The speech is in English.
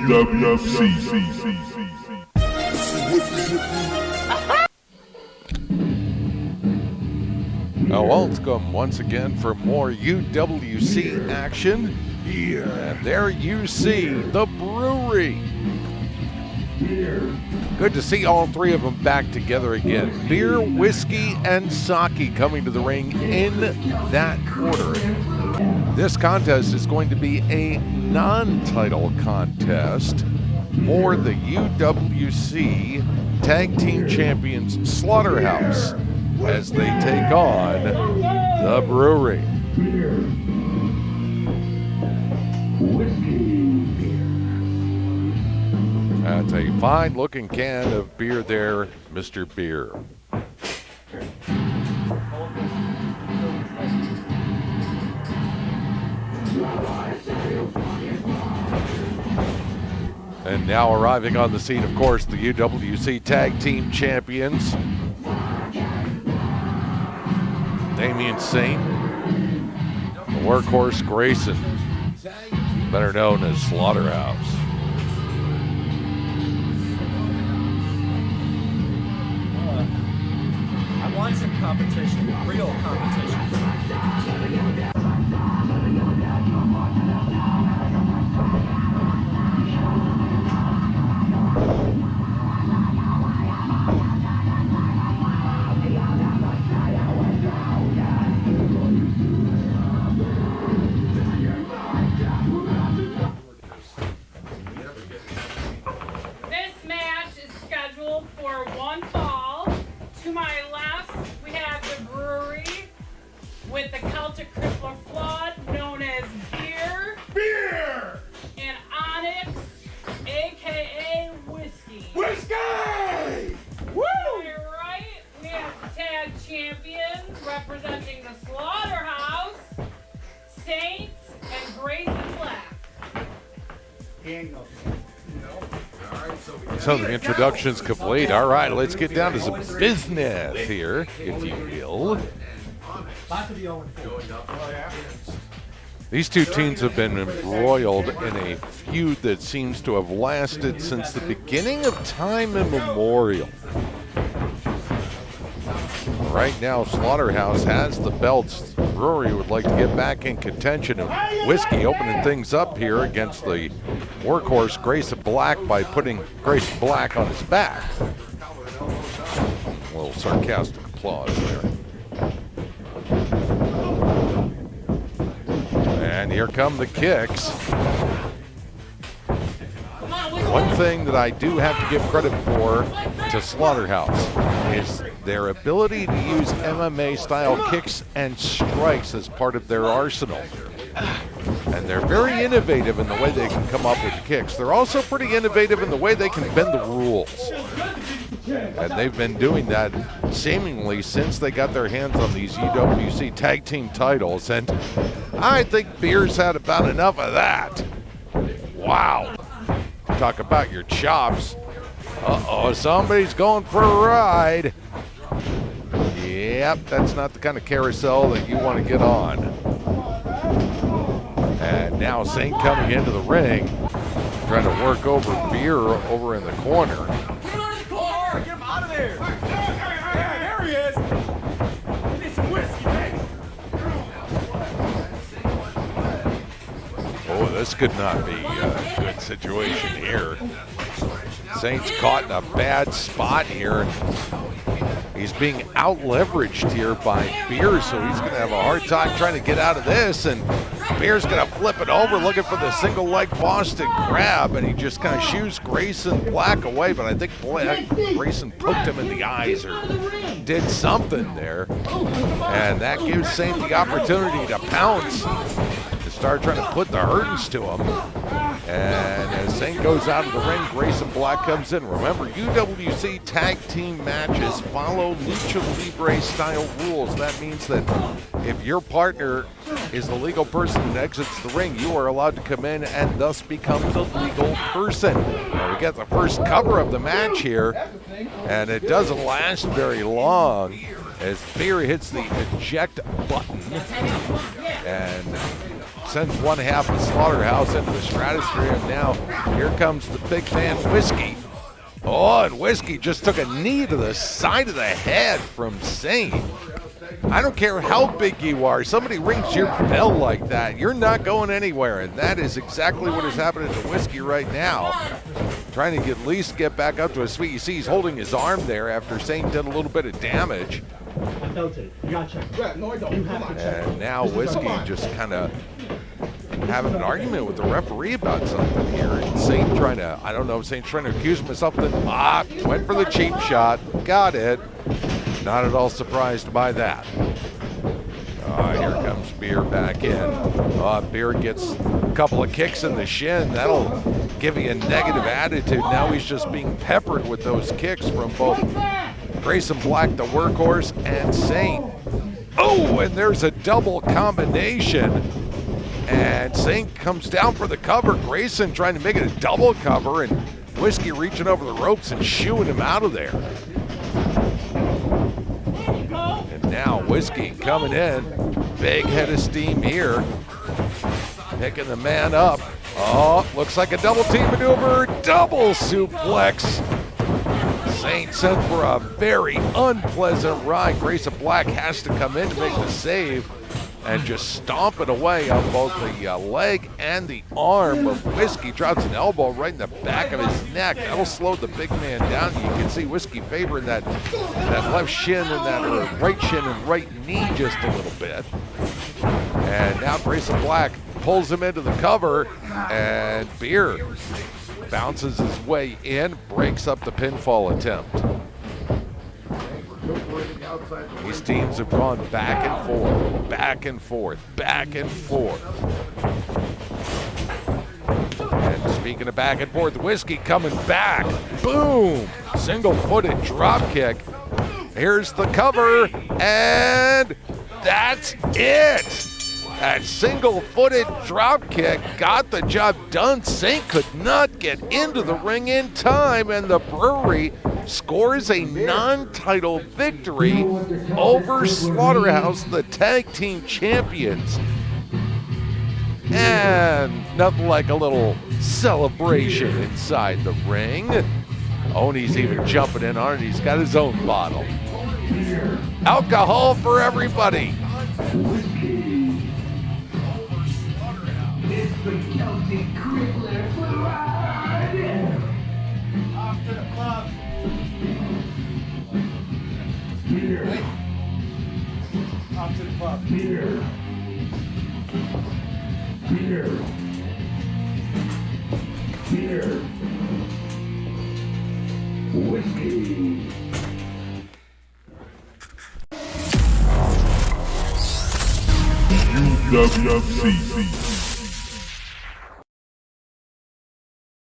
UWC. Welcome once again for more UWC action. And there you see the brewery. Good to see all three of them back together again. Beer, whiskey, and sake coming to the ring in that order. This contest is going to be a non-title contest for the UWC Tag Team Champions Slaughterhouse as they take on the brewery. That's a fine-looking can of beer there, Mr. Beer. And now arriving on the scene, of course, the UWC Tag Team Champions. Damian Saint, the Workhorse Grayson, better known as Slaughterhouse. I want some competition, real competition. This match is scheduled for one fall. To my left, we have the brewery with the Celtic Crippler Flood, known as Beer. Beer! And Onyx, aka Whiskey. Whiskey! Woo! To my right, we have the tag champions representing the Slaughterhouse, Saints, and Grayson Black. So the introduction's complete. All right, let's get down to some business here, if you will. These two teams have been embroiled in a feud that seems to have lasted since the beginning of time immemorial. Right now, Slaughterhouse has the belts. Brewery would like to get back in contention. And Whiskey opening things up here against the Workhorse Grayson Black by putting Grayson Black on his back. A little sarcastic applause there. And here come the kicks. One thing that I do have to give credit for to Slaughterhouse is their ability to use MMA-style kicks and strikes as part of their arsenal. And they're very innovative in the way they can come up with the kicks. They're also pretty innovative in the way they can bend the rules. And they've been doing that seemingly since they got their hands on these UWC tag team titles. And I think Beer's had about enough of that. Wow. Talk about your chops. Uh-oh, somebody's going for a ride. Yep, that's not the kind of carousel that you want to get on. And now Saint coming into the ring, trying to work over Beer over in the corner. Get him out of there! There he is! We need some whiskey, baby! Oh, this could not be a good situation here. Saint's caught in a bad spot here. He's being out-leveraged here by Beer, so he's going to have a hard time trying to get out of this. And Beer's going to flip it over, looking for the single-leg Boston grab, and he just kind of shoos Grayson Black away. But I think Grayson poked him in the eyes or did something there. And that gives Saint the opportunity to pounce, to start trying to put the hurdles to him. And as Saint goes out of the ring, Grayson Black comes in. Remember, UWC tag team matches follow Lucha Libre style rules. That means that if your partner is the legal person that exits the ring, you are allowed to come in and thus becomes a legal person. Now we get the first cover of the match here, and it doesn't last very long as Beer hits the eject button and sends one half of Slaughterhouse into the stratosphere, and now here comes the big man Whiskey. Oh, and Whiskey just took a knee to the side of the head from Saint. I don't care how big you are. Somebody rings your bell like that, you're not going anywhere, and that is exactly what is happening to Whiskey right now. Trying to at least get back up to his feet. You see he's holding his arm there after Saint did a little bit of damage. I felt it. You gotta check. No, I don't. You have to check. And now Whiskey just kind of having an argument with the referee about something here. And Saint trying to, I don't know if Saint's trying to accuse him of something. Went for the cheap shot. Got it. Not at all surprised by that. Here comes Beer back in. Beer gets a couple of kicks in the shin. That'll give you a negative attitude. Now he's just being peppered with those kicks from both Grayson Black, the workhorse, and Saint. Oh, and there's a double combination. And Saint comes down for the cover. Grayson trying to make it a double cover, and Whiskey reaching over the ropes and shooing him out of there. And now Whiskey coming in. Big head of steam here. Picking the man up. Oh, looks like a double team maneuver. Double suplex. Saint sent for a very unpleasant ride. Grayson Black has to come in to make the save and just stomp it away on both the leg and the arm of Whiskey. Drops an elbow right in the back of his neck. That'll slow the big man down. You can see Whiskey favoring that left shin and that right shin and right knee just a little bit. And now Grayson Black pulls him into the cover, and Beer bounces his way in, breaks up the pinfall attempt. These teams have gone back and forth, back and forth, back and forth. And speaking of back and forth, Whiskey coming back. Boom! Single-footed drop kick. Here's the cover, and that's it! That single-footed drop kick got the job done. Saint could not get into the ring in time, and the Brewery scores a non-title victory over Slaughterhouse, the tag team champions. And nothing like a little celebration inside the ring. Oni's even jumping in on it. He's got his own bottle. Alcohol for everybody. It's the Celtic Crippler Parade! Off to the club. Beer. Off to the club. Beer. Beer. Beer. Whiskey. UWC.